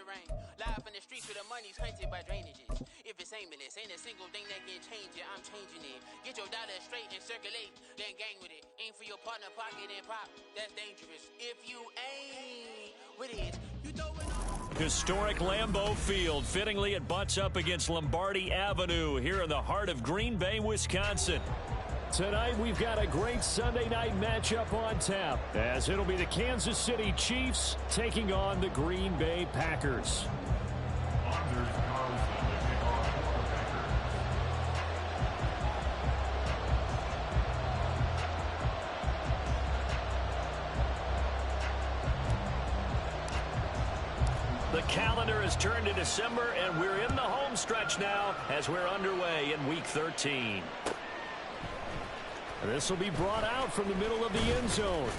rain. Live in the streets where the money's hunted by drainages. If it's aimless, ain't a single thing that can change it. I'm changing it. Get your dollar straight and circulate, then gang with it. Aim for your partner, pocket and pop. That's dangerous. If you ain't with it, you throw it on. Historic Lambeau Field. Fittingly, it butts up against Lombardi Avenue here in the heart of Green Bay, Wisconsin. Tonight, we've got a great Sunday night matchup on tap, as it'll be the Kansas City Chiefs taking on the Green Bay Packers. The calendar has turned to December, and we're in the home stretch now as we're underway in Week 13. This will be brought out from the middle of the end zone.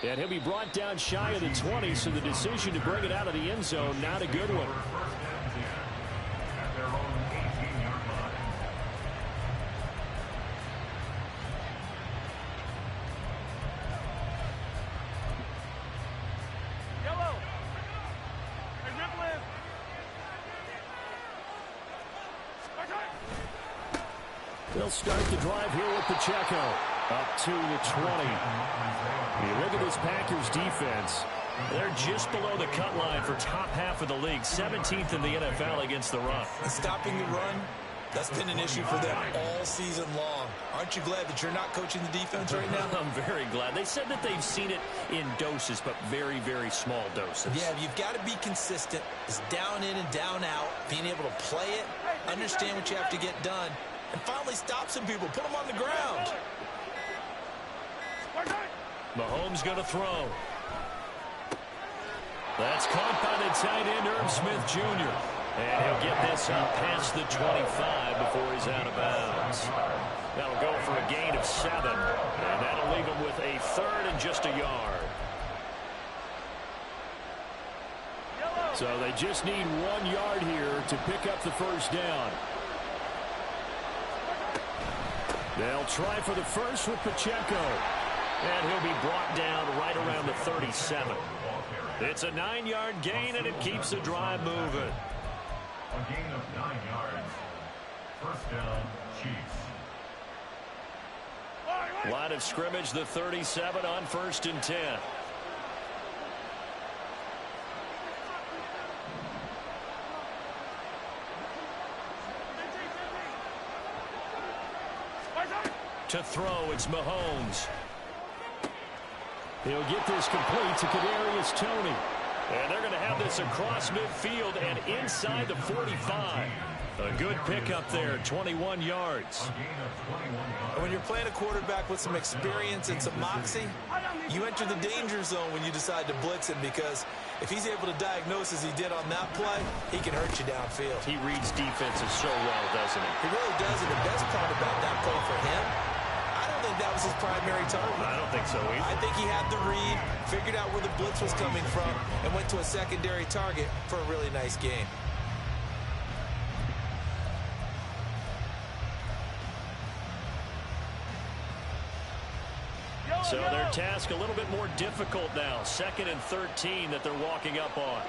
And he'll be brought down shy of the 20, so the decision to bring it out of the end zone, not a good one. They'll start the drive here with Pacheco. Up to the 20. You look at this Packers defense. They're just below the cut line for top half of the league. 17th in the NFL against the run. Stopping the run, that's been an issue for them all season long. Aren't you glad that you're not coaching the defense right now? I'm very glad. They said that they've seen it in doses, but very, very small doses. Yeah, you've got to be consistent. It's down in and down out. Being able to play it, understand what you have to get done, and finally stop some people. Put them on the ground. Mahomes going to throw. That's caught by the tight end, Irv Smith Jr. And he'll get this up past the 25 before he's out of bounds. That'll go for a gain of 7. And that'll leave him with a third and just a yard. So they just need 1 yard here to pick up the first down. They'll try for the first with Pacheco. And he'll be brought down right around the 37. It's a 9-yard gain, and it keeps the drive moving. A gain of 9 yards. First down, Chiefs. Line of scrimmage, the 37 on 1st and 10. To throw, it's Mahomes. He'll get this complete to Kadarius Toney. And they're going to have this across midfield and inside the 45. A good pickup there, 21 yards. When you're playing a quarterback with some experience and some moxie, you enter the danger zone when you decide to blitz him, because if he's able to diagnose as he did on that play, he can hurt you downfield. He reads defenses so well, doesn't he? He really does, and the best part about that play for him, I don't think that was his primary target. I don't think so either. I think he had the read, figured out where the blitz was coming from, and went to a secondary target for a really nice game. So their task a little bit more difficult now. 2nd and 13 that they're walking up on.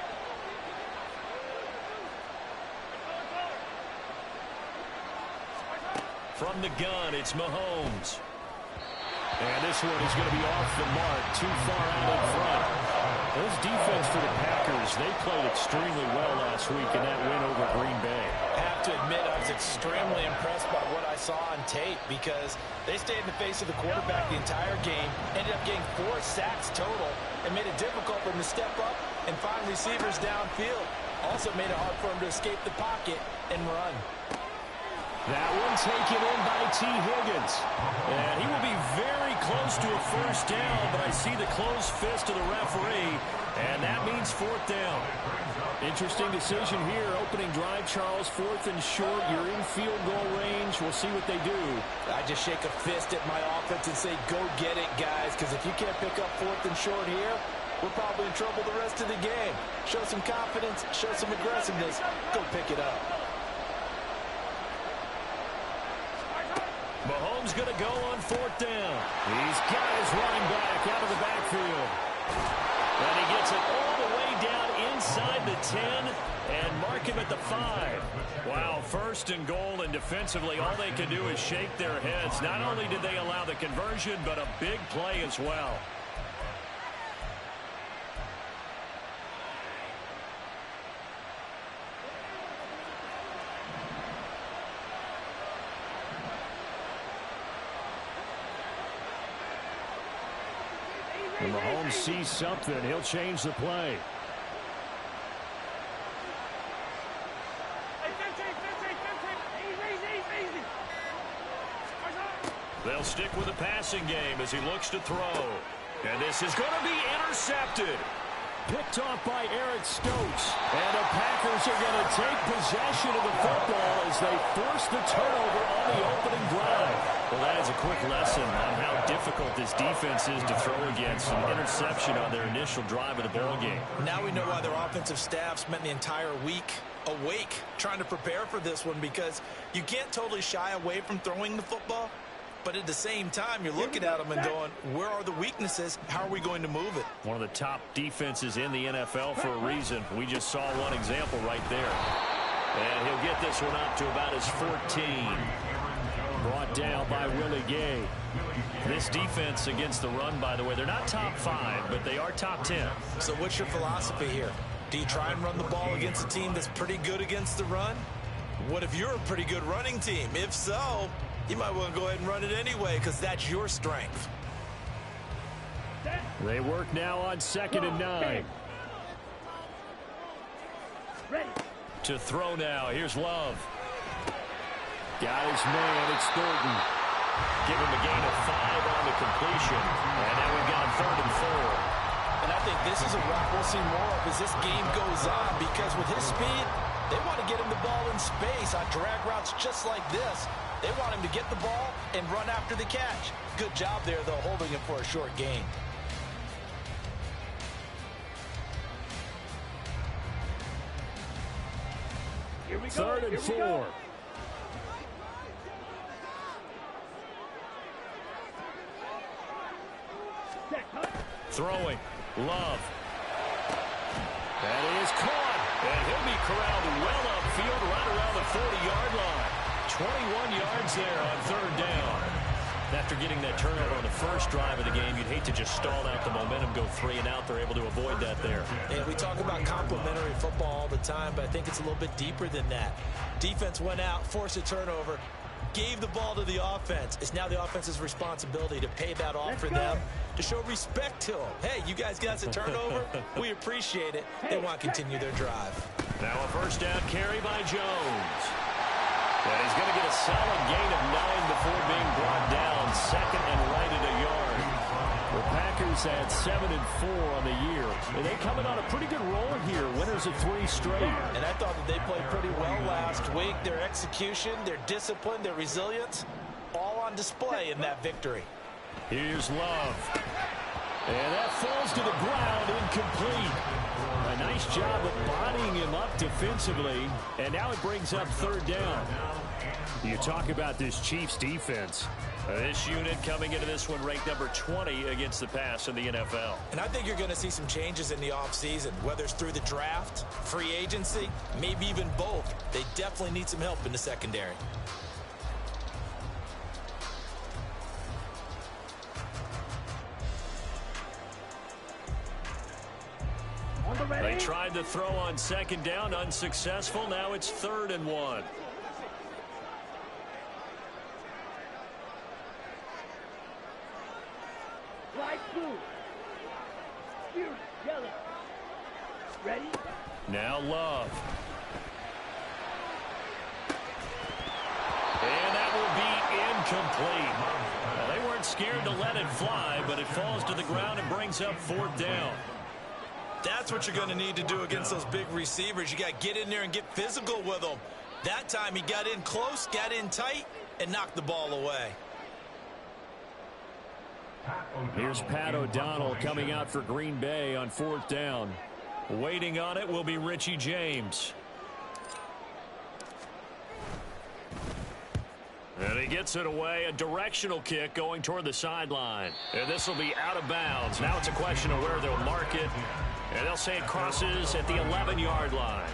From the gun, it's Mahomes. And this one is going to be off the mark, too far out in front. Those defense for the Packers, they played extremely well last week in that win over Green Bay. I have to admit, I was extremely impressed by what I saw on tape, because they stayed in the face of the quarterback the entire game, ended up getting 4 sacks total, and made it difficult for him to step up and find receivers downfield. Also made it hard for him to escape the pocket and run. That one taken in by T. Higgins. And he will be very close to a first down, but I see the closed fist of the referee, and that means 4th down. Interesting decision here. Opening drive, Charles. 4th and short. You're in field goal range. We'll see what they do. I just shake a fist at my offense and say, go get it, guys, because if you can't pick up 4th and short here, we're probably in trouble the rest of the game. Show some confidence, show some aggressiveness, go pick it up. Mahomes going to go on 4th down. He's got his running back out of the backfield. And he gets it all the way down inside 10 and mark him at the 5. Wow, first and goal, and defensively all they can do is shake their heads. Not only did they allow the conversion, but a big play as well. When Mahomes sees something, he'll change the play. They'll stick with the passing game as he looks to throw. And this is going to be intercepted. Picked off by Eric Stokes. And the Packers are going to take possession of the football as they force the turnover on the opening drive. Well, that is a quick lesson on how difficult this defense is to throw against. An interception on their initial drive of the ball game. Now we know why their offensive staff spent the entire week awake trying to prepare for this one, because you can't totally shy away from throwing the football. But at the same time, you're looking at them and going, where are the weaknesses? How are we going to move it? One of the top defenses in the NFL for a reason. We just saw one example right there. And he'll get this one up to about his 14. Brought down by Willie Gay. This defense against the run, by the way, they're not top 5, but they are top 10. So what's your philosophy here? Do you try and run the ball against a team that's pretty good against the run? What if you're a pretty good running team? If so, you might want to go ahead and run it anyway, because that's your strength. They work now on 2nd and 9. Ready. To throw now. Here's Love. Got his man. It's Thornton. Give him a gain of 5 on the completion. And now we've got 3rd and 4. And I think this is a route we'll see more of as this game goes on, because with his speed, they want to get him the ball in space on drag routes just like this. They want him to get the ball and run after the catch. Good job there, though, holding him for a short gain. Here we go. 3rd and 4. Throwing. Love. That is caught. And he'll be corralled well upfield right around the 40-yard line. 21 yards there on 3rd down. After getting that turnover on the first drive of the game, you'd hate to just stall out the momentum, go 3 and out. They're able to avoid that there. And we talk about complementary football all the time, but I think it's a little bit deeper than that. Defense went out, forced a turnover, gave the ball to the offense. It's now the offense's responsibility to pay that off for them, to show respect to them. Hey, you guys got us a turnover. We appreciate it. They want to continue their drive. Now a first down carry by Jones. And he's going to get a solid gain of 9 before being brought down. 2nd and right at a yard. The Packers had 7 and 4 on the year. And they coming on a pretty good roll here. Winners of 3 straight. And I thought that they played pretty well last week. Their execution, their discipline, their resilience, all on display in that victory. Here's Love. And that falls to the ground, incomplete. A nice job of bodying him up defensively. And now it brings up 3rd down. You talk about this Chiefs defense. This unit coming into this one ranked number 20 against the pass in the NFL. And I think you're going to see some changes in the offseason, whether it's through the draft, free agency, maybe even both. They definitely need some help in the secondary. They tried to throw on 2nd down, unsuccessful. Now it's 3rd and 1. Light blue. Spirit yellow. Ready? Now Love. And that will be incomplete. Well, they weren't scared to let it fly, but it falls to the ground and brings up 4th down. That's what you're going to need to do against those big receivers. You got to get in there and get physical with them. That time he got in close, got in tight, and knocked the ball away. Here's Pat O'Donnell coming out for Green Bay on 4th down. Waiting on it will be Richie James. And he gets it away. A directional kick going toward the sideline. And this will be out of bounds. Now it's a question of where they'll mark it. And they'll say it crosses at the 11-yard line.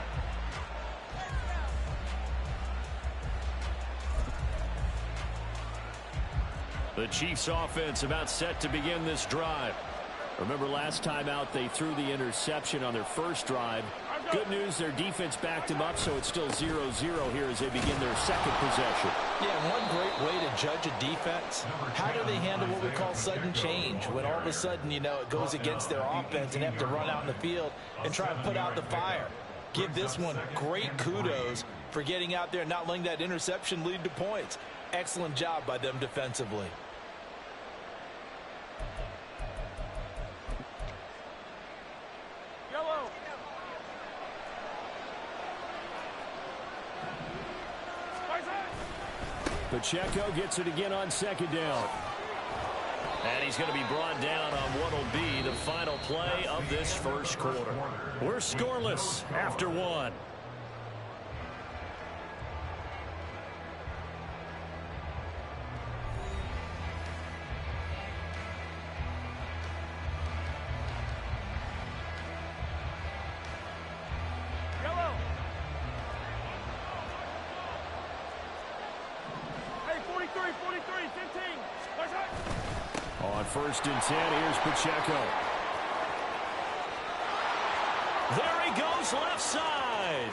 The Chiefs offense about set to begin this drive. Remember last time out they threw the interception on their first drive. Good news, their defense backed them up, so it's still 0-0 here as they begin their second possession. Yeah, and one great way to judge a defense, how do they handle what we call sudden change? When all of a sudden, you know, it goes against their offense and they have to run out in the field and try and put out the fire. Give this one great kudos for getting out there and not letting that interception lead to points. Excellent job by them defensively. Pacheco gets it again on second down. And he's going to be brought down on what will be the final play of this first quarter. We're scoreless after one. On 1st and 10, here's Pacheco. There he goes, left side.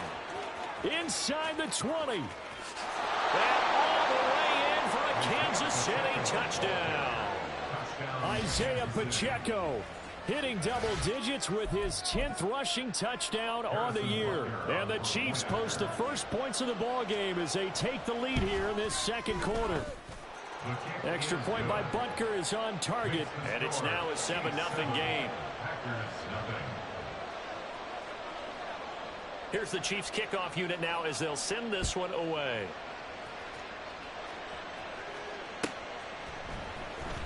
Inside the 20. And all the way in for a Kansas City touchdown. Isaiah Pacheco hitting double digits with his 10th rushing touchdown on the year. And the Chiefs post the first points of the ball game as they take the lead here in this second quarter. Extra point by Butker is on target. And it's now a 7-0 game. Here's the Chiefs kickoff unit now as they'll send this one away.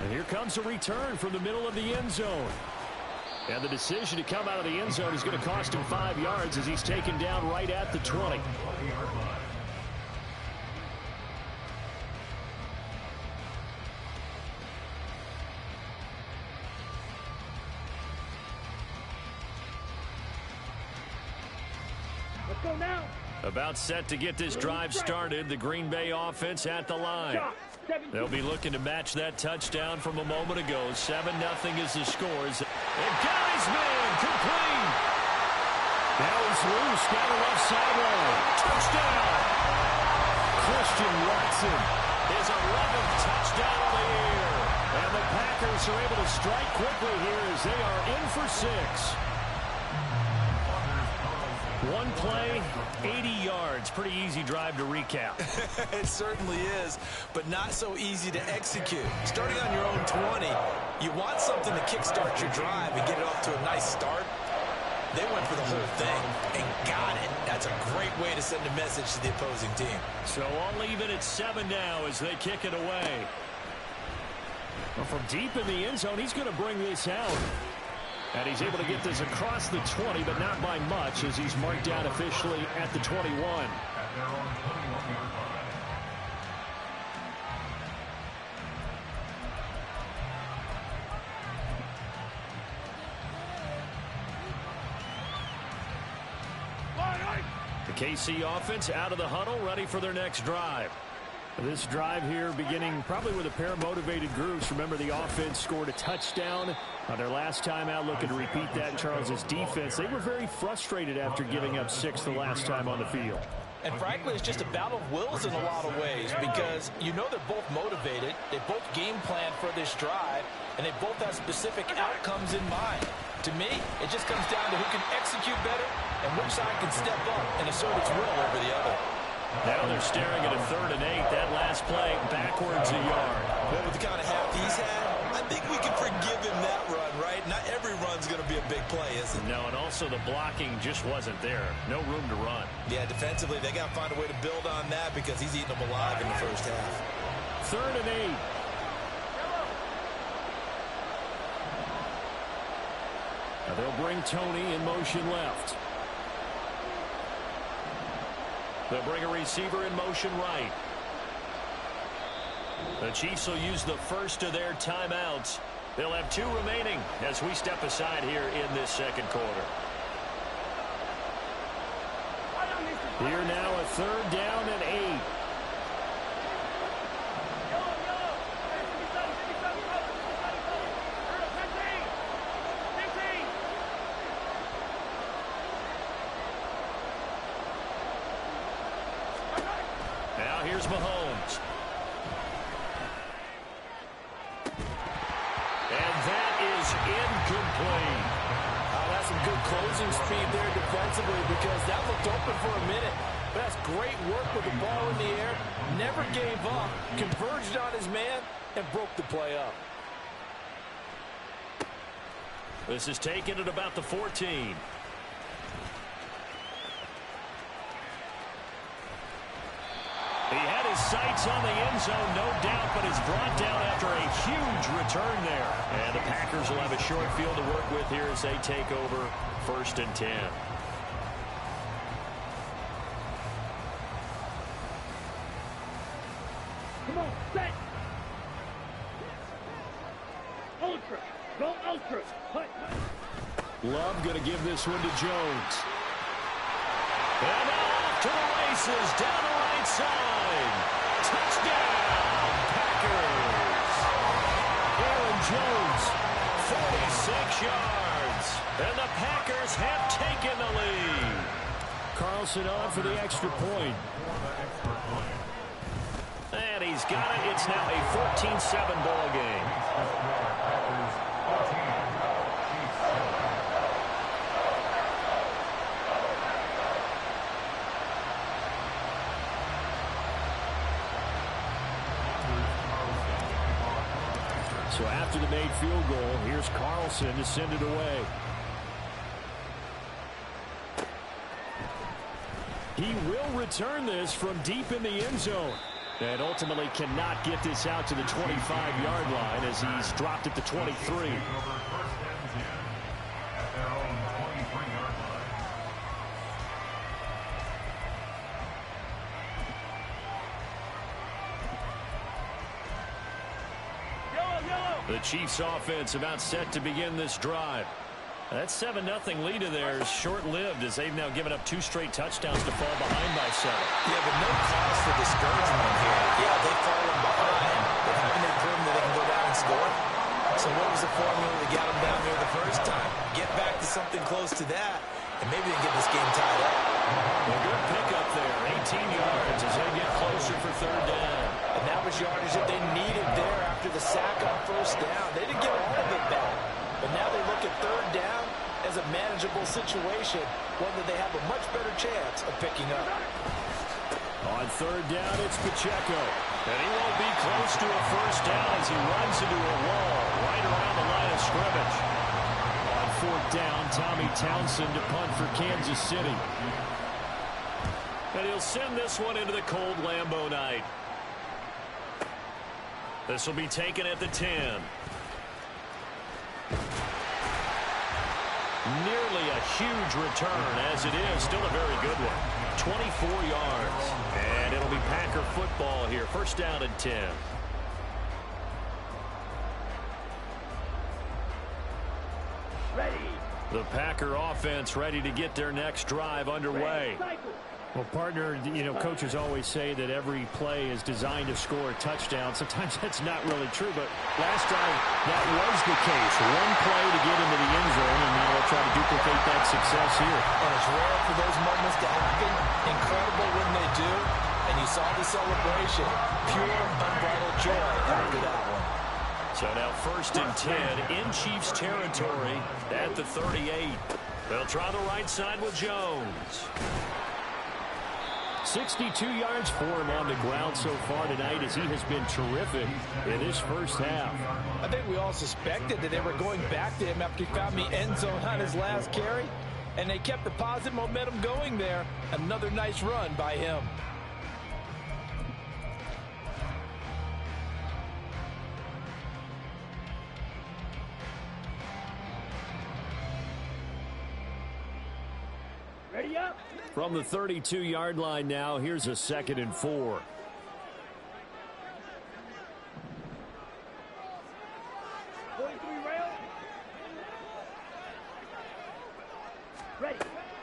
And here comes a return from the middle of the end zone. And the decision to come out of the end zone is going to cost him 5 yards as he's taken down right at the 20. Go now. About set to get this drive started. The Green Bay offense at the line. They'll be looking to match that touchdown from a moment ago. 7-0 is the scores. And got his man complete. Now he's loose down the left sideline. Touchdown. Christian Watson. His 11th touchdown of the year. And the Packers are able to strike quickly here as they are in for 6. One play, 80 yards. Pretty easy drive to recap. It certainly is, but not so easy to execute. Starting on your own 20, you want something to kickstart your drive and get it off to a nice start. They went for the whole thing and got it. That's a great way to send a message to the opposing team. So I'll leave it at 7 now as they kick it away. Well, from deep in the end zone, he's going to bring this out. And he's able to get this across the 20, but not by much as he's marked down officially at the 21. The KC offense out of the huddle, ready for their next drive. This drive here beginning probably with a pair of motivated groups. Remember, the offense scored a touchdown on their last time out, looking to repeat that. Charles's defense, they were very frustrated after giving up 6 the last time on the field. And frankly, it's just a battle of wills in a lot of ways because you know they're both motivated, they both game plan for this drive, and they both have specific outcomes in mind. To me, it just comes down to who can execute better and which side can step up and assert its will over the other. Now they're staring at a 3rd and 8. That last play backwards a yard. Well, with the kind of half he's had, I think we can forgive him that run, right? Not every run's going to be a big play, is it? No, and also the blocking just wasn't there. No room to run. Yeah, defensively, they got to find a way to build on that because he's eating them alive in the first half. 3rd and 8. Now they'll bring Tony in motion left. They'll bring a receiver in motion right. The Chiefs will use the first of their timeouts They'll have 2 remaining as we step aside here in this second quarter. Here now a 3rd down and 8. Now here's Mahomes. And that is incomplete. That's some good closing speed there defensively because that looked open for a minute. But that's great work with the ball in the air. Never gave up, converged on his man, and broke the play up. This is taken at about the 14. He had his sights on the end zone, no doubt, but is brought down after a huge return there. And the Packers will have a short field to work with here as they take over 1st and 10. Come on, set. Ultra. Go ultra. Hut. Love going to give this one to Jones. And off to the races down the right side. Touchdown, Packers. Aaron Jones, 46 yards. And the Packers have taken the lead. Carlson on for the extra point. And he's got it. It's now a 14-7 ball game. So after the made field goal, here's Carlson to send it away. He will return this from deep in the end zone. And ultimately cannot get this out to the 25-yard line as he's dropped at the 23. The Chiefs offense about set to begin this drive. That 7-0 lead of theirs short-lived as they've now given up 2 straight touchdowns to fall behind by 7. Yeah, but no cause for discouragement here. Yeah, they've fallen behind, but haven't they proven that they can go down and score? So what was the formula that got them down there the first time? Get back to something close to that, and maybe they can get this game tied up. A good pickup there, 18 yards as they get closer for 3rd down. And that was yardage that they needed there after the sack on 1st down. They didn't get all of it back. But now they look at 3rd down as a manageable situation, one that they have a much better chance of picking up. On 3rd down, it's Pacheco. And he won't be close to a 1st down as he runs into a wall right around the line of scrimmage. On 4th down, Tommy Townsend to punt for Kansas City. And he'll send this one into the cold Lambeau night. This will be taken at the 10. Nearly a huge return, as it is still a very good one. 24 yards. And it'll be Packer football here. 1st down and 10. Ready. The Packer offense ready to get their next drive underway. Cycle. Well, partner, you know, coaches always say that every play is designed to score a touchdown. Sometimes that's not really true, but last time that was the case. One play to get into the end zone, and now they'll try to duplicate that success here. And it's rare for those moments to happen. Incredible when they do. And you saw the celebration. Pure, unbridled joy after that one. So now 1st and 10 in Chiefs territory at the 38. They'll try the right side with Jones. 62 yards for him on the ground so far tonight as he has been terrific in his 1st half. I think we all suspected that they were going back to him after he found the end zone on his last carry. And they kept the positive momentum going there. Another nice run by him. Ready up. From the 32-yard line now, here's a 2nd and 4.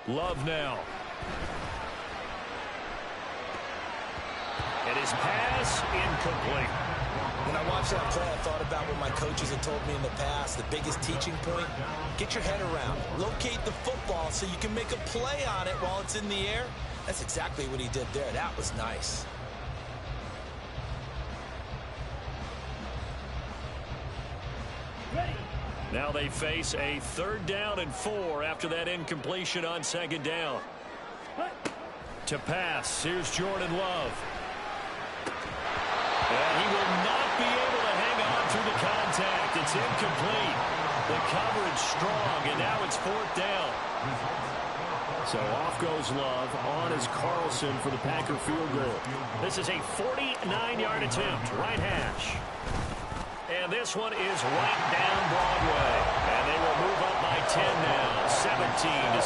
Love now. And his pass incomplete. When I watched that play, I thought about what my coaches had told me in the past. The biggest teaching point, get your head around. Locate the football so you can make a play on it while it's in the air. That's exactly what he did there. That was nice. Now they face a 3rd down and 4 after that incompletion on 2nd down. To pass, here's Jordan Love. And he will not be able to hang on through the contact. It's incomplete. The coverage strong, and now it's 4th down. So off goes Love. On is Carlson for the Packer field goal. This is a 49-yard attempt, right hash. And this one is right down Broadway. And they will move up by 10 now, 17-7.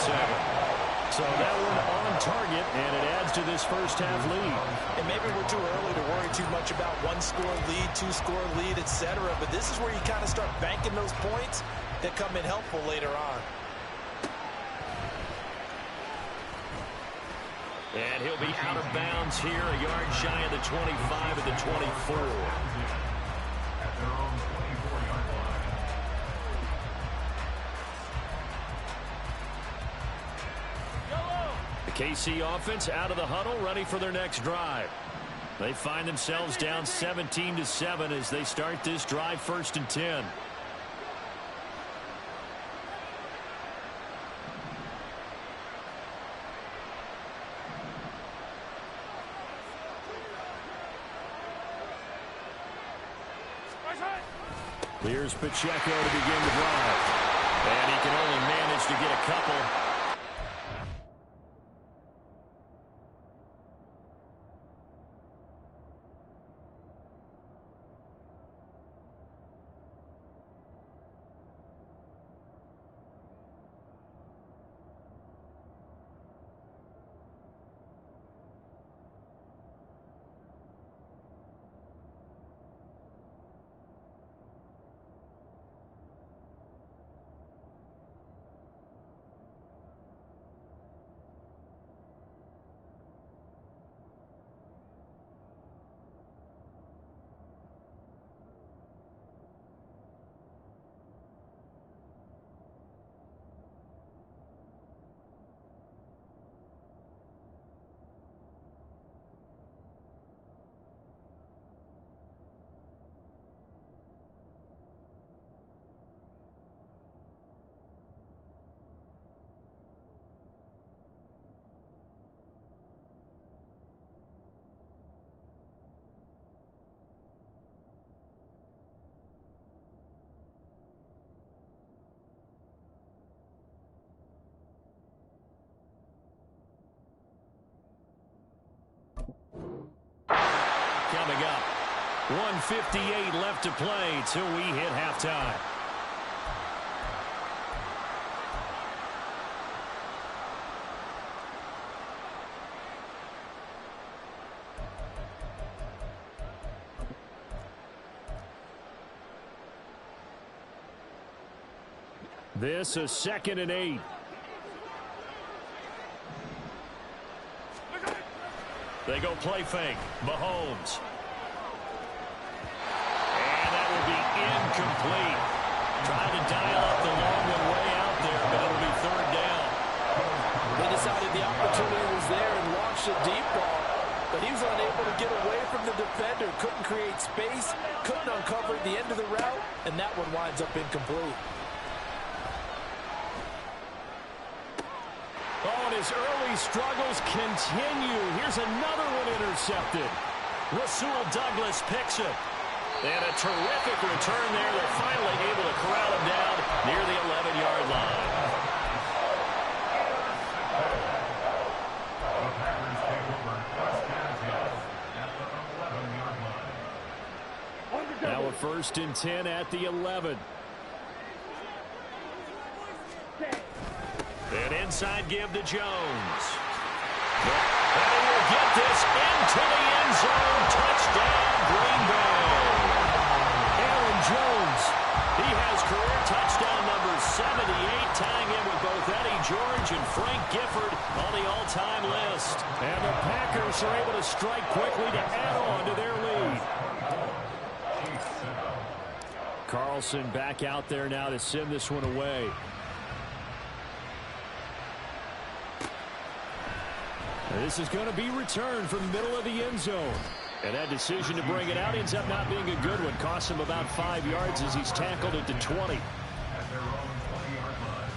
So that one on target, and it adds to this first half lead. And maybe we're too early to worry too much about 1-score lead, 2-score lead, etc. But this is where you kind of start banking those points that come in helpful later on. And he'll be out of bounds here, a yard shy of the 25 at the 24. At their own 24-yard line. The KC offense out of the huddle, ready for their next drive. They find themselves down 17-7 as they start this drive, 1st and 10. Here's Pacheco to begin the drive. And he can only manage to get a couple. Coming up, 1:58 left to play till we hit halftime. This is 2nd and 8. They go play fake. Mahomes. And that will be incomplete. Trying to dial up the long one way out there, but it'll be 3rd down. They decided the opportunity was there and launched a deep ball, but he was unable to get away from the defender. Couldn't create space, couldn't uncover the end of the route, and that one winds up incomplete. Oh, and his early struggles continue. Here's another one intercepted. Rasul Douglas picks it. And a terrific return there. They're finally able to corral him down near the 11-yard line. The Packers take over first and 10 at the 11-yard line. Now a 1st and 10 at the 11. And inside give to Jones. And he will get this into the end zone. Touchdown, Green Bay. Aaron Jones. He has career touchdown number 78, tying in with both Eddie George and Frank Gifford on the all-time list. And the Packers are able to strike quickly to add on to their lead. Carlson back out there now to send this one away. This is going to be returned from the middle of the end zone. And that decision to bring it out ends up not being a good one. Costs him about 5 yards as he's tackled at the 20. At their own 20-yard line.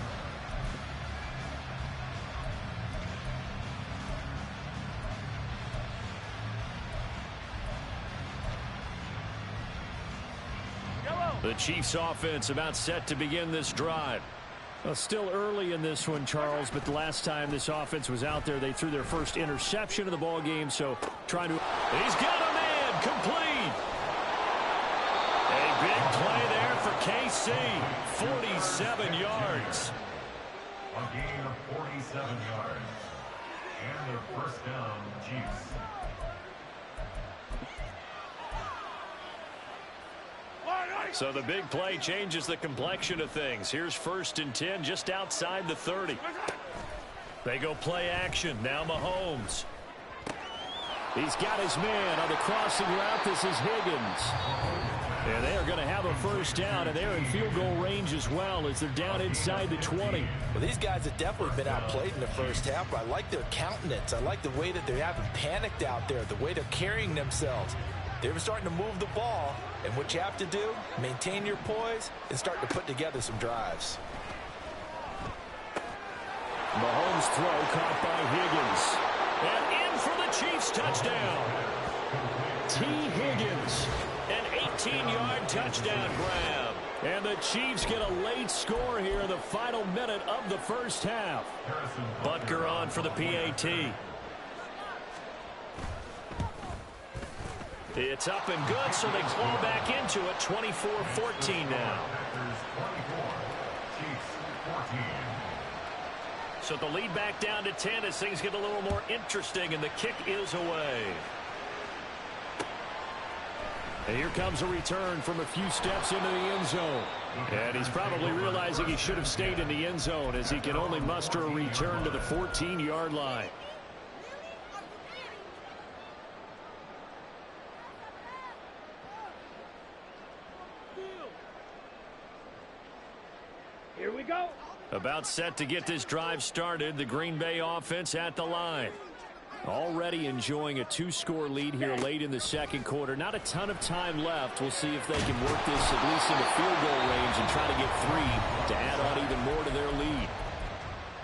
The Chiefs offense about set to begin this drive. Well, still early in this one, Charles, but the last time this offense was out there, they threw their first interception of the ball game, so trying to... He's got a man complete. A big play there for KC. 47 yards. A gain of 47 yards. And their first down, Chiefs. So the big play changes the complexion of things. Here's 1st and 10 just outside the 30. They go play action. Now Mahomes. He's got his man on the crossing route. This is Higgins. And they are going to have a first down, and they're in field goal range as well as they're down inside the 20. Well, these guys have definitely been outplayed in the first half, but I like their countenance. I like the way that they haven't panicked out there, the way they're carrying themselves. They're starting to move the ball, and what you have to do, maintain your poise and start to put together some drives. Mahomes' throw caught by Higgins. And in for the Chiefs touchdown. T. Higgins, an 18-yard touchdown grab. And the Chiefs get a late score here in the final minute of the first half. Butker on for the PAT. It's up and good, so they claw back into it. 24-14 now. So the lead back down to 10 as things get a little more interesting, and the kick is away. And here comes a return from a few steps into the end zone. And he's probably realizing he should have stayed in the end zone as he can only muster a return to the 14-yard line. Here we go. About set to get this drive started, the Green Bay offense at the line. Already enjoying a 2-score lead here late in the second quarter. Not a ton of time left. We'll see if they can work this at least into field goal range and try to get 3 to add on even more to their lead.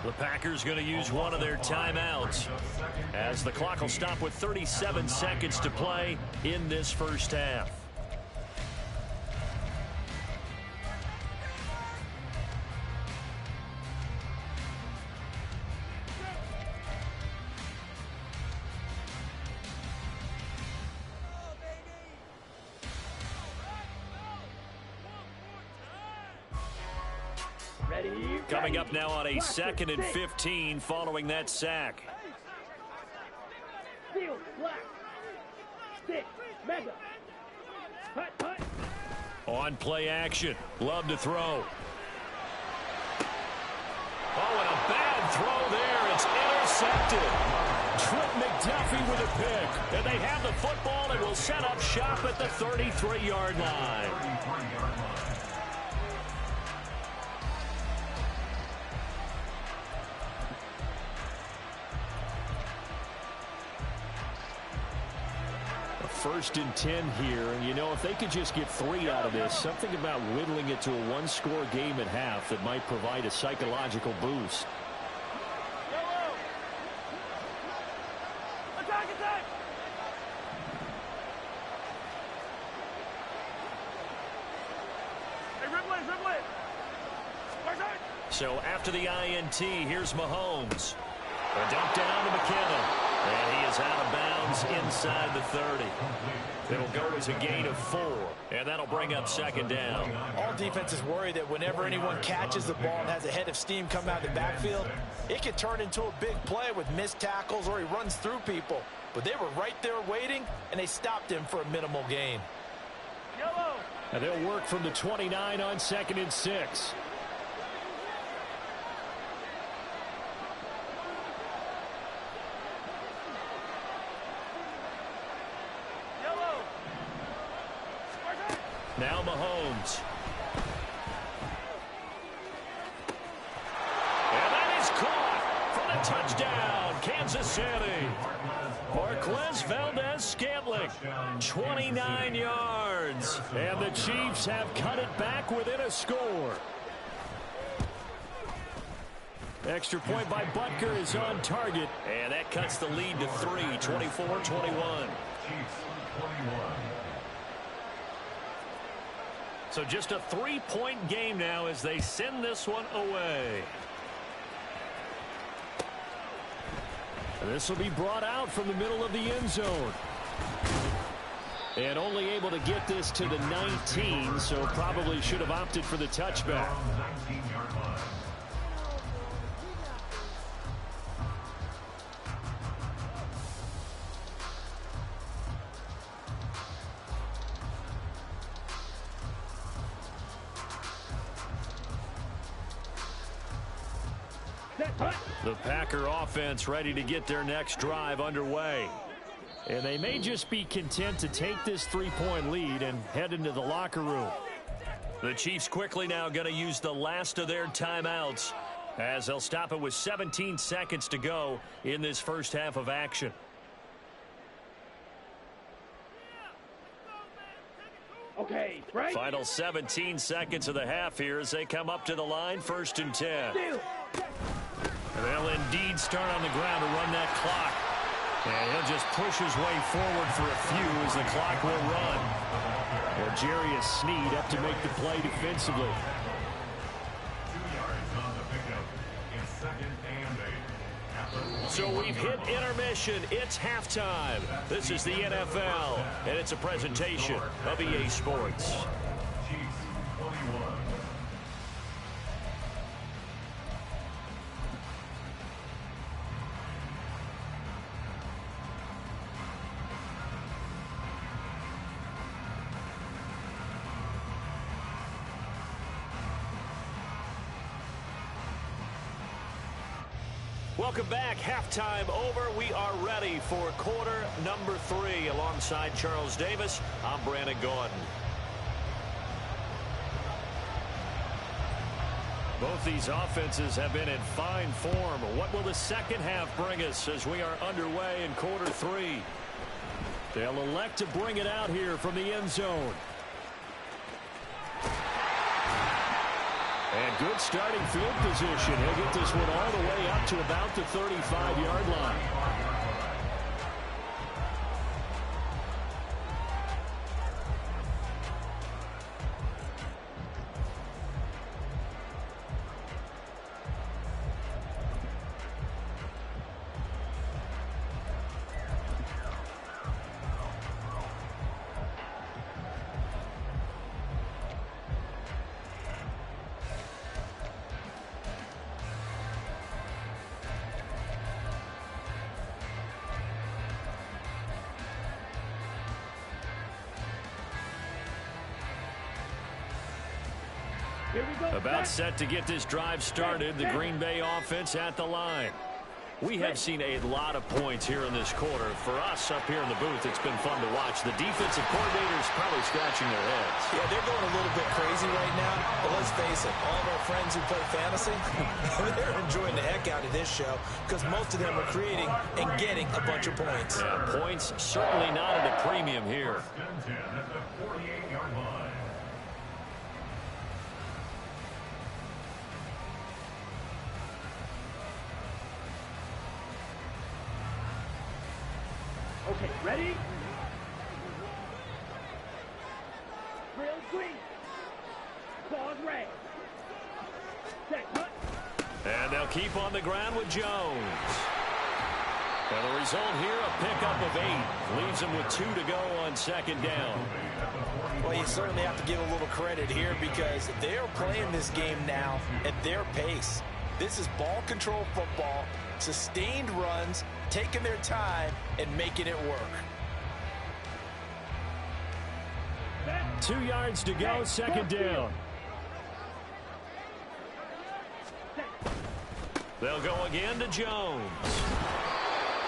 The Packers going to use one of their timeouts as the clock will stop with 37 seconds to play in this first half. Coming up now on a 2nd and 15 following that sack. Field, black. Stick, mega. Hut, hut. On play action. Love to throw. Oh, and a bad throw there. It's intercepted. Trent McDuffie with a pick. And they have the football and will set up shop at the 33-yard line. First and 10 here, and you know, if they could just get 3 out of this, something about whittling it to a 1-score game at half that might provide a psychological boost. Attack, attack! Hey, Ripley! So after the INT, here's Mahomes. A dump down to McKinnon. And he is out of bounds inside the 30. It'll go as a gain of 4. And that'll bring up 2nd down. All defenses worry that whenever anyone catches the ball and has a head of steam come out of the backfield, it can turn into a big play with missed tackles or he runs through people. But they were right there waiting, and they stopped him for a minimal gain. Yellow! And they'll work from the 29 on 2nd and 6. Now Mahomes. And that is caught for the touchdown, Kansas City. Marquez Valdez-Scantling, 29 yards. And the Chiefs have cut it back within a score. Extra point by Butker is on target. And that cuts the lead to 3, 24-21. So just a 3-point game now as they send this one away. And this will be brought out from the middle of the end zone. And only able to get this to the 19, so probably should have opted for the touchback. The Packer offense ready to get their next drive underway. And they may just be content to take this 3-point lead and head into the locker room. The Chiefs quickly now going to use the last of their timeouts as they'll stop it with 17 seconds to go in this first half of action. Okay, right. Final 17 seconds of the half here as they come up to the line, 1st and 10. And they'll indeed start on the ground to run that clock. And he'll just push his way forward for a few as the clock will run. Well, Jarius Sneed up to make the play defensively. 2 yards on the pickup. It's 2nd and 8. So we've hit intermission. It's halftime. This is the NFL, and it's a presentation of EA Sports. Chiefs 21. Welcome back. Halftime over. We are ready for quarter number 3. Alongside Charles Davis, I'm Brandon Gordon. Both these offenses have been in fine form. What will the second half bring us as we are underway in quarter 3? They'll elect to bring it out here from the end zone. And good starting field position. He'll get this one all the way up to about the 35-yard line. About set to get this drive started. The Green Bay offense at the line. We have seen a lot of points here in this quarter. For us up here in the booth, it's been fun to watch. The defensive coordinators probably scratching their heads. Yeah, they're going a little bit crazy right now. But let's face it, all of our friends who play fantasy, they're enjoying the heck out of this show because most of them are creating and getting a bunch of points. Yeah, points certainly not at a premium here. 1st and 10 at the 48-yard line. Okay, ready? Drill green. Pause red. Set, cut. And they'll keep on the ground with Jones. And the result here, a pickup of 8. Leaves them with 2 to go on 2nd down. Well, you certainly have to give a little credit here because they're playing this game now at their pace. This is ball control football, sustained runs, taking their time, and making it work. 2 yards to go, 2nd down. They'll go again to Jones.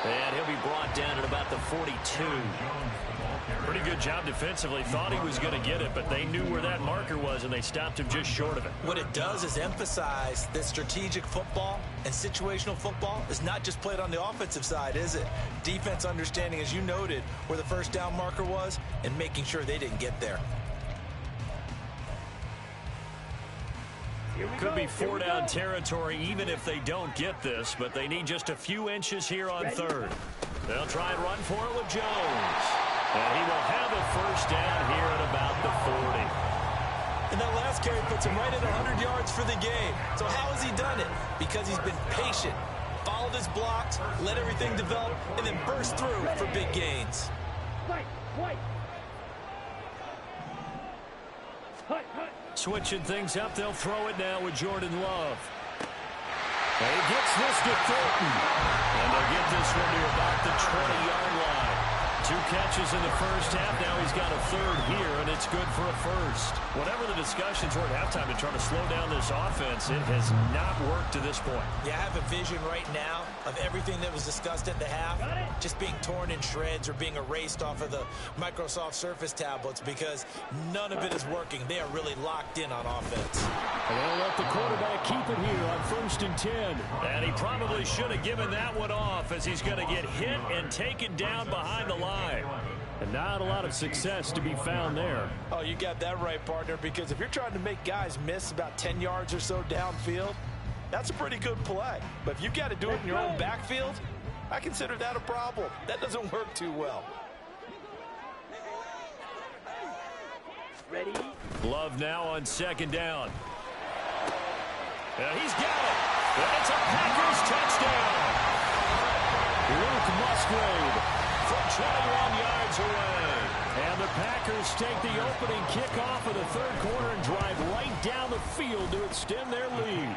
And he'll be brought down at about the 42. Pretty good job defensively. Thought he was going to get it, but they knew where that marker was, and they stopped him just short of it. What it does is emphasize that strategic football and situational football is not just played on the offensive side, is it? Defense understanding, as you noted, where the first down marker was and making sure they didn't get there. Could be four-down territory even if they don't get this, but they need just a few inches here on third. They'll try and run for it with Jones. And he will have a first down here at about the 40. And that last carry puts him right at 100 yards for the game. So how has he done it? Because he's been patient, followed his blocks, let everything develop, and then burst through for big gains. Switching things up, they'll throw it now with Jordan Love. And he gets this to Thornton. And they'll get this one to about the 20-yard line. 2 catches in the first half. Now he's got a third here, and it's good for a first. Whatever the discussions were at halftime to try to slow down this offense, it has not worked to this point. Yeah, I have a vision right now of everything that was discussed at the half just being torn in shreds or being erased off of the Microsoft Surface tablets because none of it is working. They are really locked in on offense. And they'll let the quarterback keep it here on 1st and 10. And he probably should have given that one off as he's going to get hit and taken down behind the line. And not a lot of success to be found there. Oh, you got that right, partner, because if you're trying to make guys miss about 10 yards or so downfield, that's a pretty good play. But if you've got to do it in your own backfield, I consider that a problem. That doesn't work too well. Ready? Love now on 2nd down. And he's got it. And it's a Packers touchdown. Luke Musgrave from 21 yards away. And the Packers take the opening kickoff of the 3rd quarter and drive right down the field to extend their lead.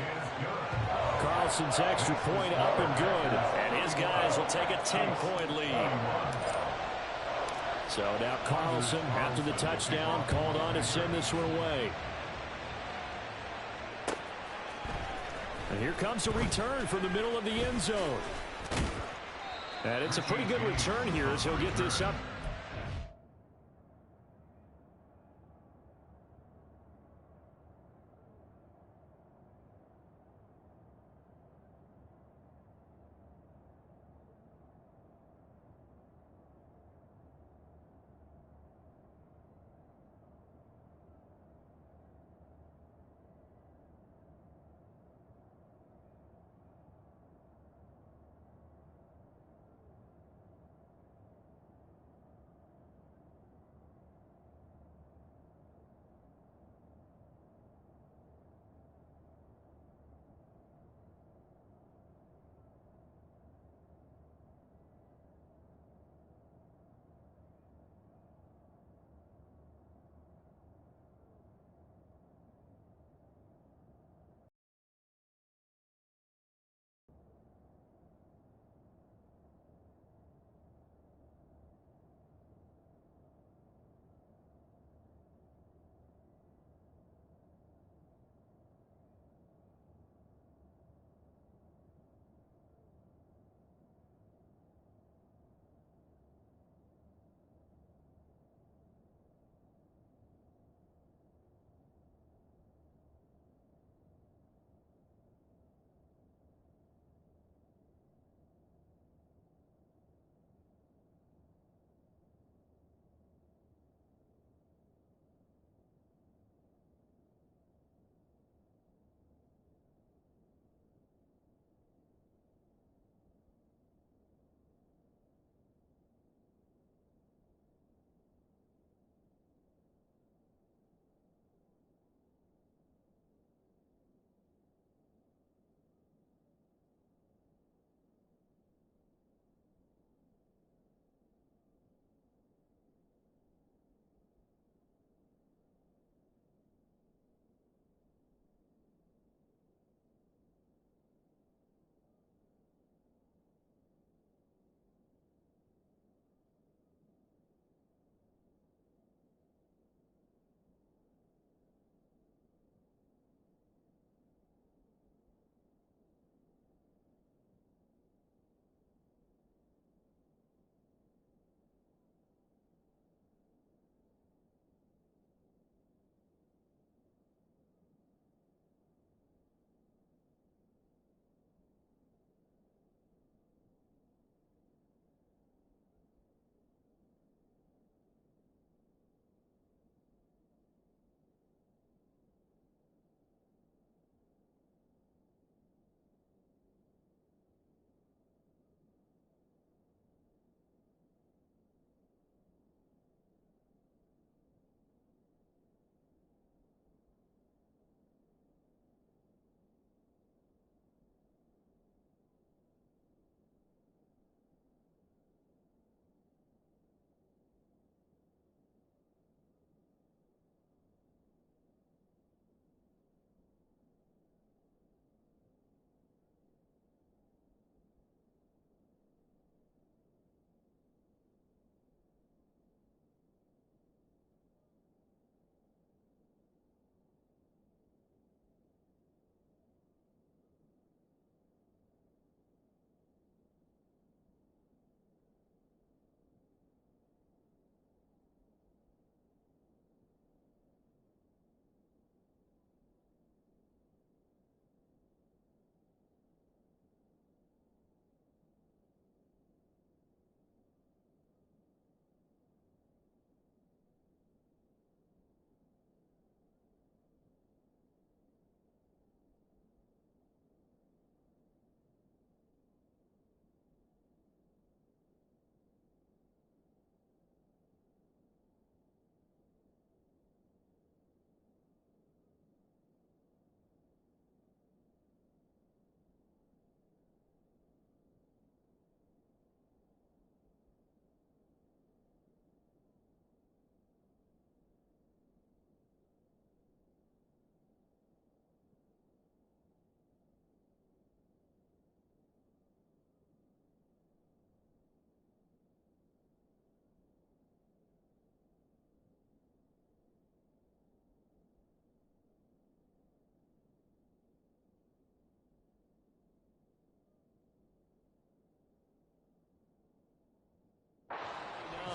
Carlson's extra point up and good. And his guys will take a 10-point lead. So now Carlson, after the touchdown, called on to send this one away. And here comes a return from the middle of the end zone. And it's a pretty good return here as he'll get this up.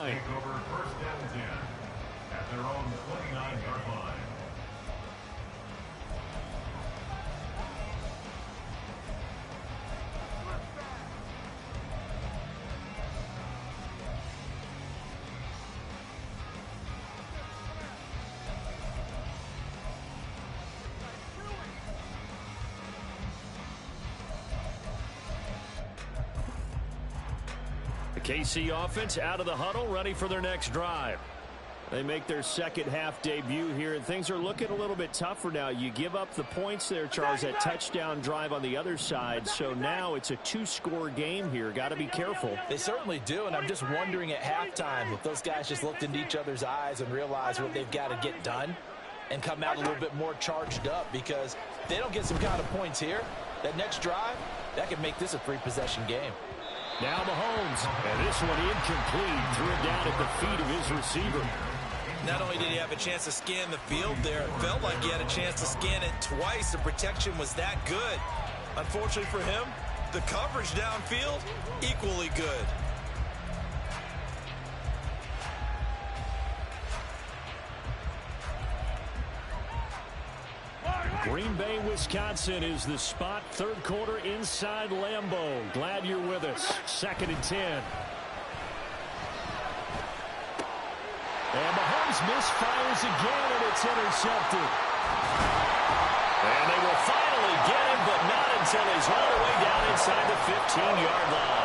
line. Take over first and 10 at their own 29-yard line. KC offense out of the huddle, ready for their next drive. They make their second half debut here, and things are looking a little bit tougher now. You give up the points there, Charles, that touchdown drive on the other side, so now it's a two-score game here. Got to be careful. They certainly do, and I'm just wondering at halftime if those guys just looked into each other's eyes and realized what they've got to get done and come out a little bit more charged up, because if they don't get some kind of points here, that next drive, that could make this a three-possession game. Now Mahomes, and this one incomplete, threw it down at the feet of his receiver. Not only did he have a chance to scan the field there, it felt like he had a chance to scan it twice. The protection was that good. Unfortunately for him, the coverage downfield, equally good. Green Bay, Wisconsin is the spot. Third quarter inside Lambeau. Glad you're with us. 2nd and 10. And Mahomes misfires again, and it's intercepted. And they will finally get him, but not until he's all the way down inside the 15-yard line.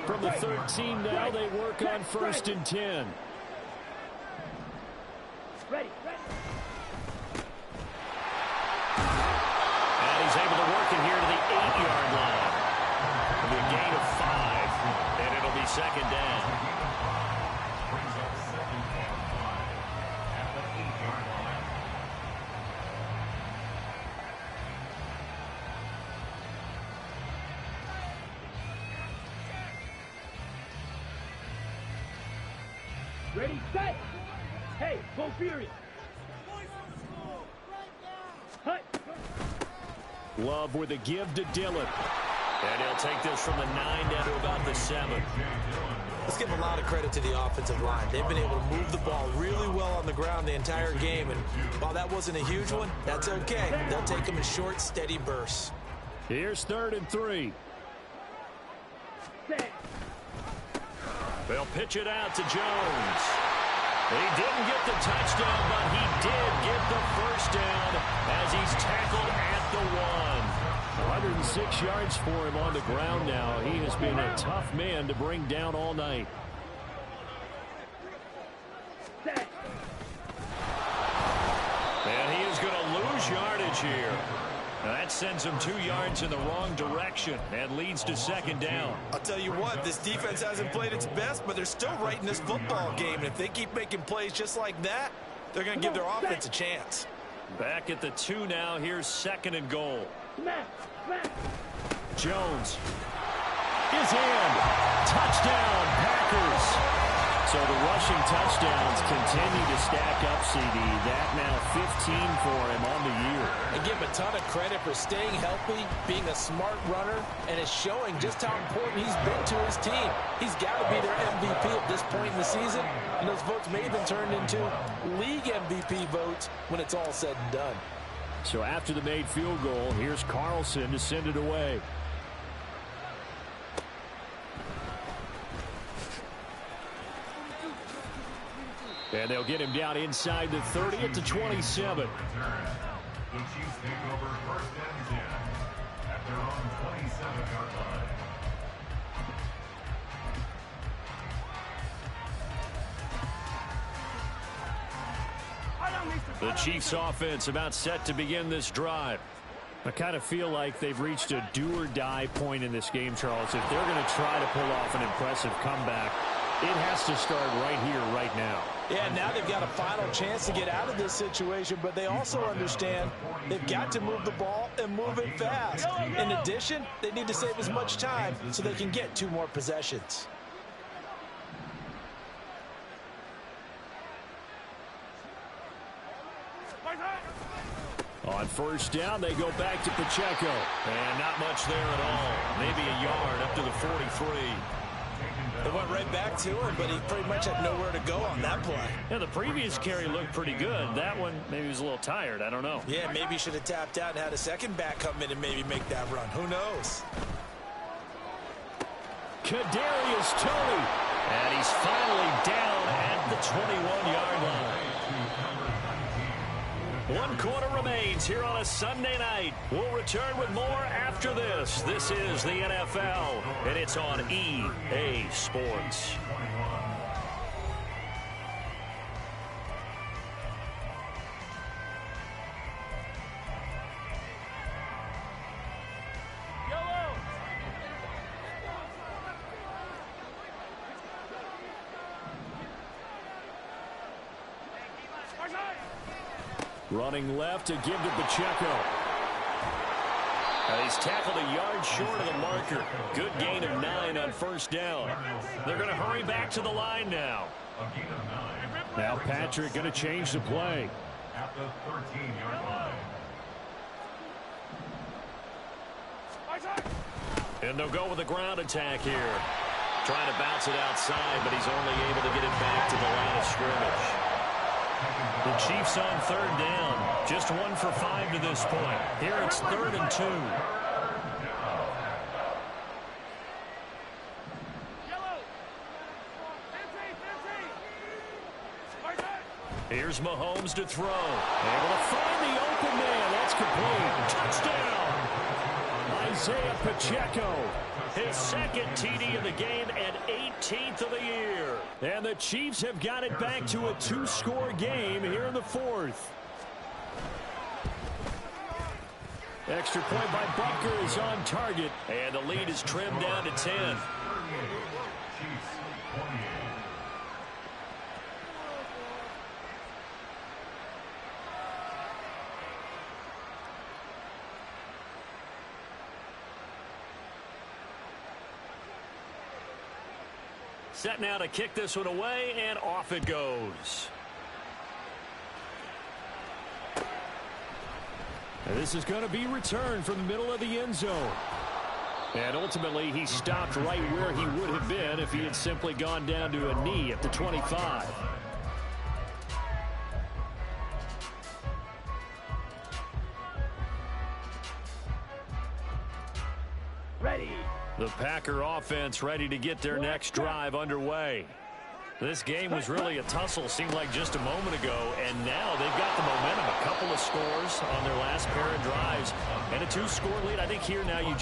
From the 13 now, they work on 1st and 10. Ready. And he's able to work it here to the 8-yard line. It'll be a gain of 5, and it'll be 2nd down. Brings up 2nd and 5 at the 8-yard line. Ready, set. Hey, go furious. Hut. Love with a give to Dillon. And he'll take this from the 9 down to about the 7. Let's give a lot of credit to the offensive line. They've been able to move the ball really well on the ground the entire game, and while that wasn't a huge one, that's okay. They'll take them in short, steady bursts. Here's 3rd and 3. Set. They'll pitch it out to Jones. He didn't get the touchdown, but he did get the first down as he's tackled at the 1. 106 yards for him on the ground now. He has been a tough man to bring down all night. Set. And he is going to lose yardage here. Now that sends him 2 yards in the wrong direction and leads to 2nd down. I'll tell you what, this defense hasn't played its best, but they're still right in this football game. And if they keep making plays just like that, they're going to give their offense a chance. Back at the 2 now. Here's 2nd and goal. Smash. Jones is in. Touchdown, Packers. So the rushing touchdowns continue to stack up, CD. That now 15 for him on the year. And give him a ton of credit for staying healthy, being a smart runner, and it's showing just how important he's been to his team. He's got to be their MVP at this point in the season, and those votes may have been turned into league MVP votes when it's all said and done. So after the made field goal, here's Carlson to send it away. And they'll get him down inside the 30 at the 27. The Chiefs take over 1st and 10 at their own 27-yard line. The Chiefs offense about set to begin this drive. I kind of feel like they've reached a do-or-die point in this game, Charles. If they're going to try to pull off an impressive comeback, it has to start right here, right now. Yeah, now they've got a final chance to get out of this situation, but they also understand they've got to move the ball and move it fast. In addition, they need to save as much time so they can get 2 more possessions. On first down, they go back to Pacheco. And not much there at all. Maybe a yard up to the 43. They went right back to him, but he pretty much had nowhere to go on that play. Yeah, the previous carry looked pretty good. That one, maybe he was a little tired. I don't know. Yeah, maybe he should have tapped out and had a second back come in and maybe make that run. Who knows? Kadarius Toney. And he's finally down at the 21-yard line. 1 quarter remains here on a Sunday night. We'll return with more after this. This is the NFL, and it's on EA Sports. Running left to give to Pacheco. He's tackled a yard short of the marker. Good gain of 9 on first down. They're going to hurry back to the line now. Now Patrick going to change the play. At the 13-yard line. And they'll go with a ground attack here. Trying to bounce it outside, but he's only able to get it back to the line of scrimmage. The Chiefs on third down. Just 1 for 5 to this point. Here it's 3rd and 2. Here's Mahomes to throw. Able to find the open man. That's complete. Touchdown. Isaiah Pacheco. His second TD of the game and 18th of the year. And the Chiefs have got it back to a 2-score game here in the 4th. Extra point by Butker is on target. And the lead is trimmed down to 10. Chiefs 28. Set now to kick this one away, and off it goes. And this is going to be returned from the middle of the end zone. And ultimately, he stopped right where he would have been if he had simply gone down to a knee at the 25. Ready. The Packer offense ready to get their next drive underway. This game was really a tussle, seemed like just a moment ago, and now they've got the momentum. A couple of scores on their last pair of drives, and a 2-score lead. I think here now you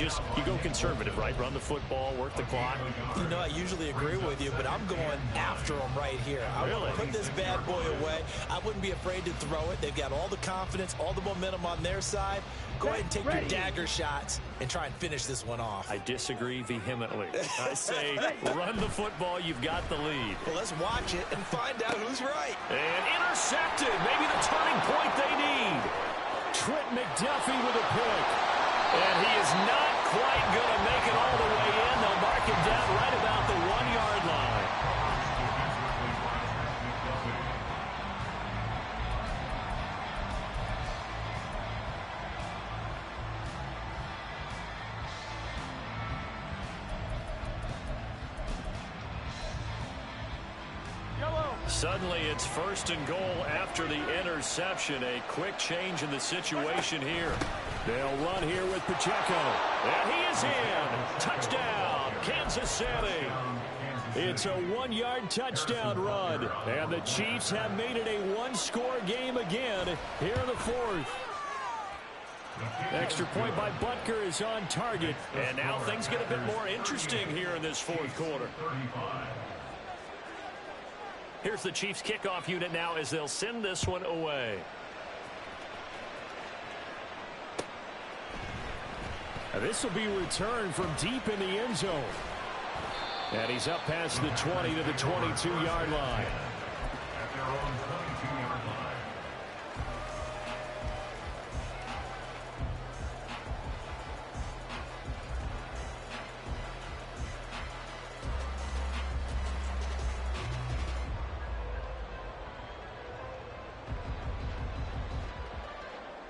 go conservative, right? Run the football, work the clock. You know, I usually agree with you, but I'm going after them right here. I want to put this bad boy away. I wouldn't be afraid to throw it. They've got all the confidence, all the momentum on their side. Go ahead and take your dagger shots and try and finish this one off. I disagree vehemently. I say run the football. You've got the lead. Well, let's watch it and find out who's right. And intercepted. Maybe the turning point they need. Trent McDuffie with a pick. And he is not quite going to make it all the way in. They'll mark him down right about the 1-yard line. Suddenly it's 1st and goal after the interception. A quick change in the situation here. They'll run here with Pacheco. And he is in. Touchdown, Kansas City. It's a 1-yard touchdown run. And the Chiefs have made it a 1-score game again here in the 4th. Extra point by Butker is on target. And now things get a bit more interesting here in this 4th quarter. Here's the Chiefs kickoff unit now as they'll send this one away. This will be returned from deep in the end zone. And he's up past the 20 to the 22-yard line. At their own 22-yard line.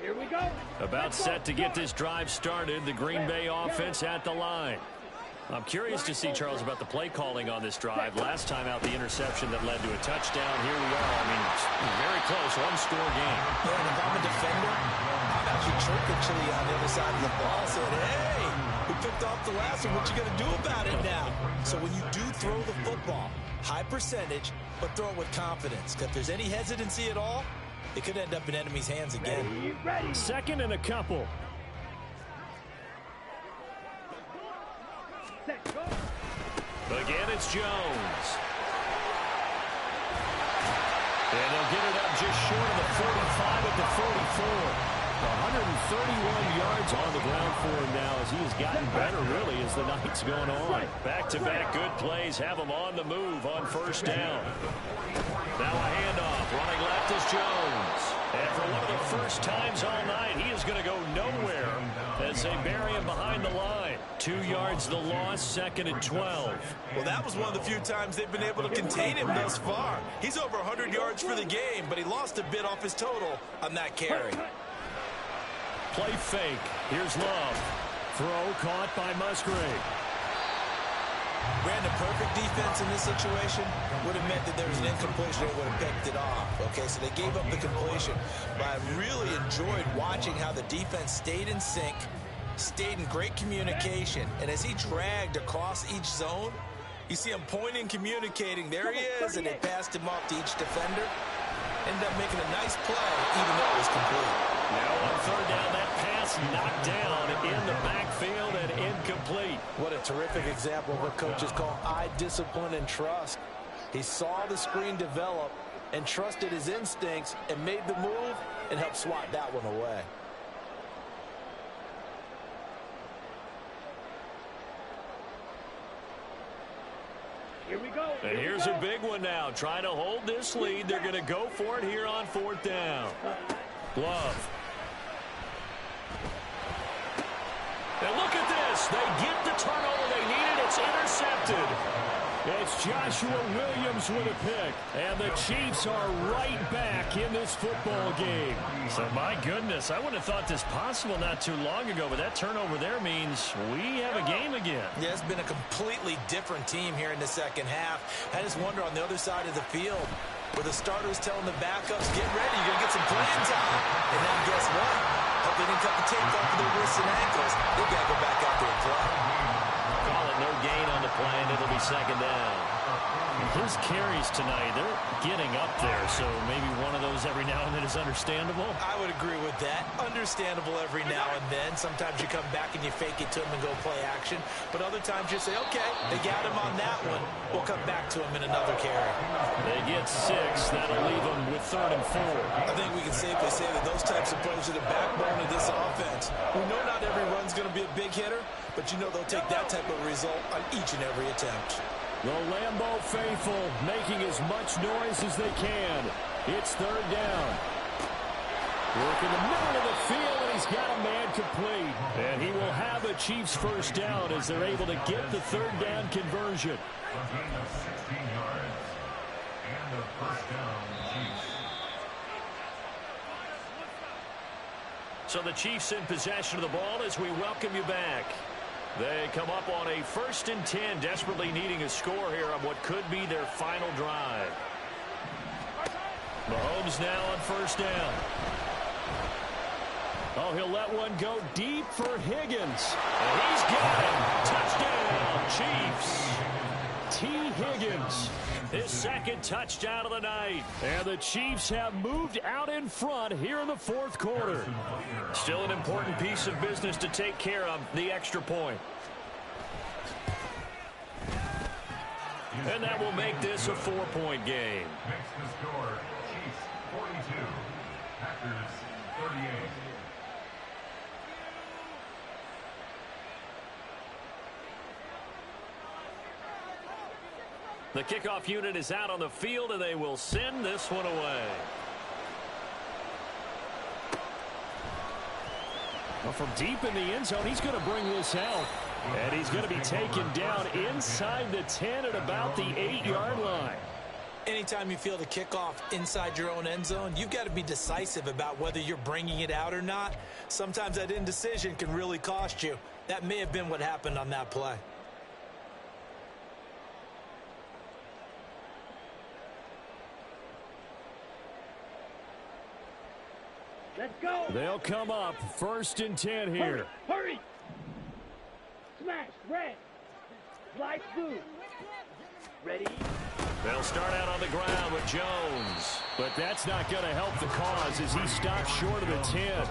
Here we go. About set to get this drive started. The Green Bay offense at the line. I'm curious to see, Charles, about the play calling on this drive. Last time out, the interception that led to a touchdown. Here we are. I mean, very close, one-score game. Yeah, and if I'm a defender, I'm actually trickily on the other side of the ball saying, hey, we picked off the last one. What you going to do about it now? So when you do throw the football, high percentage, but throw it with confidence. If there's any hesitancy at all, it could end up in enemy's hands again. Ready. Second and a couple. Set, go. Again, it's Jones. And they'll get it up just short of the 45 at the 44. 131 yards on the ground for him now as he has gotten better, really, as the night's gone on. Back-to-back good plays have him on the move on first down. Now a handoff. Running left is Jones. And for one of the first times all night, he is going to go nowhere as they bury him behind the line. 2 yards the loss, second and 12. Well, that was one of the few times they've been able to contain him thus far. He's over 100 yards for the game, but he lost a bit off his total on that carry. Play fake. Here's Love. Throw caught by Musgrave. Brandon, perfect defense in this situation would have meant that there was an incompletion. They would have picked it off. Okay, so they gave up the completion. But I really enjoyed watching how the defense stayed in sync, stayed in great communication. And as he dragged across each zone, you see him pointing, communicating. There he is, and they passed him off to each defender. Ended up making a nice play, even though it was complete. Now on third down, that pass knocked down in the backfield and incomplete. What a terrific example of what coaches call eye discipline and trust. He saw the screen develop and trusted his instincts and made the move and helped swat that one away. Here we go. And here's a big one now. Trying to hold this lead. They're going to go for it here on fourth down. Love. And look at this. They get the turnover they needed. It's intercepted. It's Joshua Williams with a pick. And the Chiefs are right back in this football game. So, my goodness, I wouldn't have thought this possible not too long ago, but that turnover there means we have a game again. Yeah, it's been a completely different team here in the second half. I just wonder on the other side of the field where the starters telling the backups, get ready, you're going to get some playing time. And then guess what? Hope they didn't cut the tape off of their wrists and ankles. They've got to go back out there and play. Call it no gain on the play, and it'll be second down. His carries tonight, they're getting up there, so maybe one of those every now and then is understandable. I would agree with that. Understandable every now and then. Sometimes you come back and you fake it to him and go play action. But other times you say, okay, they got him on that one. We'll come back to him in another carry. They get 6. That'll leave them with 3rd and 4. I think we can safely say that those types of plays are the backbone of this offense. We know not every run's going to be a big hitter, but you know they'll take that type of result on each and every attempt. The Lambeau faithful making as much noise as they can. It's 3rd down. Work in the middle of the field, and he's got a man complete. And he will have a Chiefs first down as they're able to get the 3rd down conversion. A gain of 16 yards and a first down, Chiefs. So the Chiefs in possession of the ball as we welcome you back. They come up on a 1st and 10, desperately needing a score here on what could be their final drive. Mahomes now on 1st down. Oh, he'll let one go deep for Higgins. And he's got him. Touchdown, Chiefs. T. Higgins, his 2nd touchdown of the night. And the Chiefs have moved out in front here in the 4th quarter. Still an important piece of business to take care of, the extra point. And that will make this a 4-point game. Makes the score Chiefs 42, Packers 38. The kickoff unit is out on the field, and they will send this one away. Well, from deep in the end zone, he's going to bring this out. And he's going to be taken down inside the 10 at about the 8-yard line. Anytime you feel the kickoff inside your own end zone, you've got to be decisive about whether you're bringing it out or not. Sometimes that indecision can really cost you. That may have been what happened on that play. Let's go. They'll come up 1st and 10 here. Hurry. Smash. Red. Slide through. Ready. They'll start out on the ground with Jones. But that's not going to help the cause as he stops short of the 10.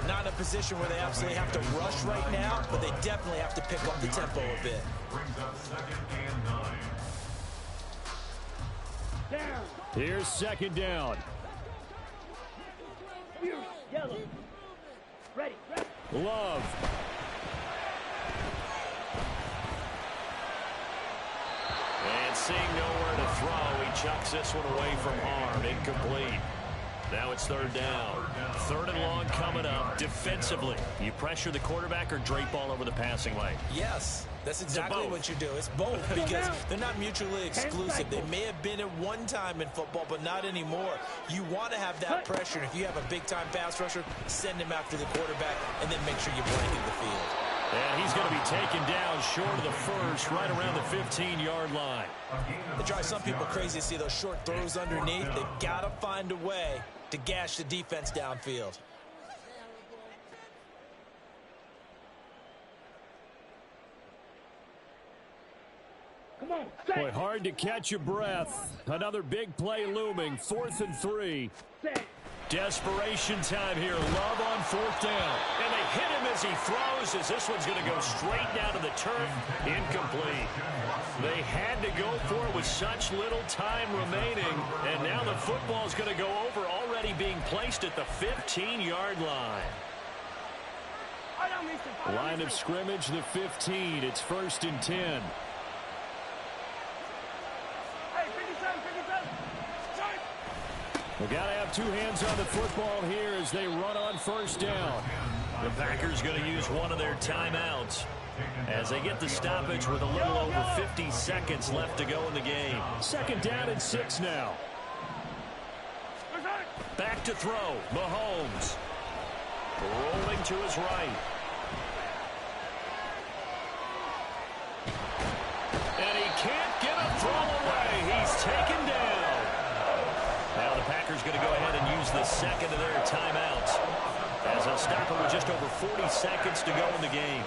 Not in a position where they absolutely have to rush right now, but they definitely have to pick up the tempo a bit. Brings up 2nd and 9. Down. Here's 2nd down. Fierce. Yellow. Ready. Love. And seeing nowhere to throw, he chucks this one away from harm. Incomplete. Now it's 3rd down. 3rd and long coming up. Defensively, you pressure the quarterback or drape all over the passing lane? Yes, that's exactly what you do. It's both because they're not mutually exclusive. They may have been at one time in football, but not anymore. You want to have that pressure. And if you have a big-time pass rusher, send him after the quarterback and then make sure you blanket the field. And he's going to be taken down short of the first, right around the 15-yard line. It drives some people crazy to see those short throws underneath. They've got to find a way to gash the defense downfield. Come on. Boy, hard to catch your breath. Another big play looming. 4th and 3. Set. Desperation time here. Love on 4th down. And they hit him as he throws, as this one's going to go straight down to the turf. Incomplete. They had to go for it with such little time remaining, and now the football's going to go over, already being placed at the 15-yard line. Line of scrimmage, the 15. It's 1st and 10. We've got to have two hands on the football here as they run on 1st down. The Packers going to use one of their timeouts as they get the stoppage with a little over 50 seconds left to go in the game. 2nd down and 6 now. Back to throw. Mahomes rolling to his right. And he can't get a throw away. He's taken down. Now the Packers going to go ahead and use the second of their timeouts as they'll stop it with just over 40 seconds to go in the game.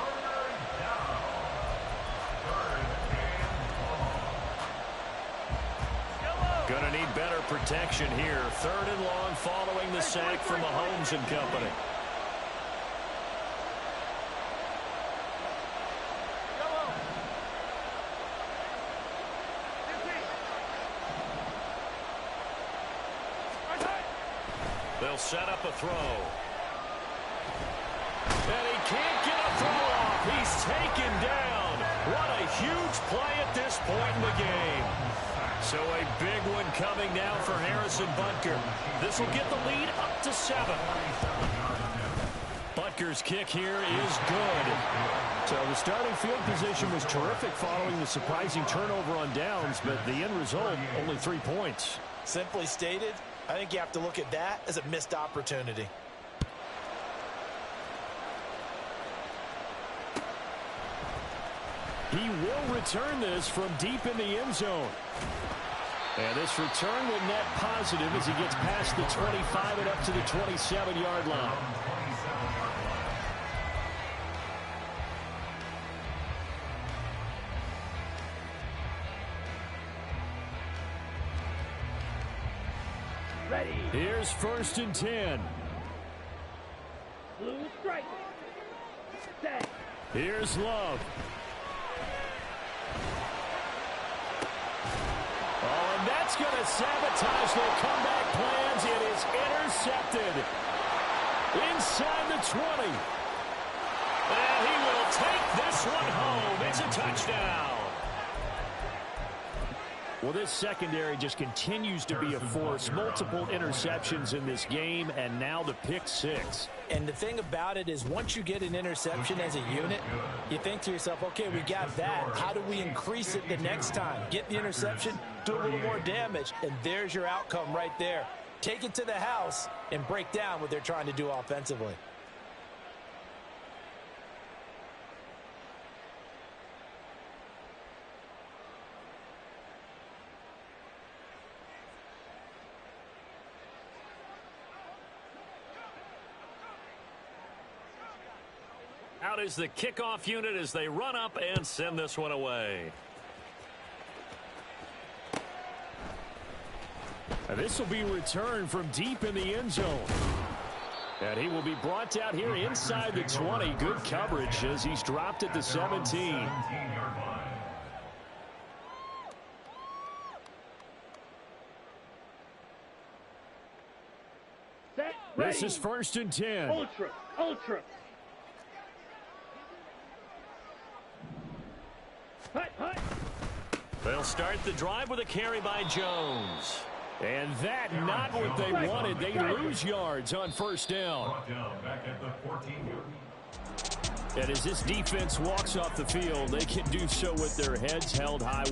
Going to need better protection here. 3rd and long following the sack from Mahomes and company. They'll set up a throw. And he can't get a throw off. He's taken down. What a huge play at this point in the game. So a big one coming now for Harrison Butker. This will get the lead up to 7. Butker's kick here is good. So the starting field position was terrific following the surprising turnover on downs, but the end result, only 3 points. Simply stated, I think you have to look at that as a missed opportunity. He will return this from deep in the end zone. And this return will net positive as he gets past the 25 and up to the 27-yard line. Ready. Here's 1st and 10. Blue strike. Set. Here's Love. Oh, and that's going to sabotage their comeback plans. It is intercepted inside the 20. And he will take this one home. It's a touchdown. Well, this secondary just continues to be a force. Multiple interceptions in this game, and now the pick 6. And the thing about it is once you get an interception as a unit, you think to yourself, okay, we got that. How do we increase it the next time? Get the interception, do a little more damage, and there's your outcome right there. Take it to the house and break down what they're trying to do offensively. Out is the kickoff unit as they run up and send this one away. And this will be returned from deep in the end zone. And he will be brought out here inside the 20. Good coverage as he's dropped at the 17. Set, ready. This is 1st and 10. Ultra, ultra. Hut, hut. They'll start the drive with a carry by Jones. And that not what they wanted. They lose yards on 1st down. Back at the 14-yard. And as this defense walks off the field, they can do so with their heads held high.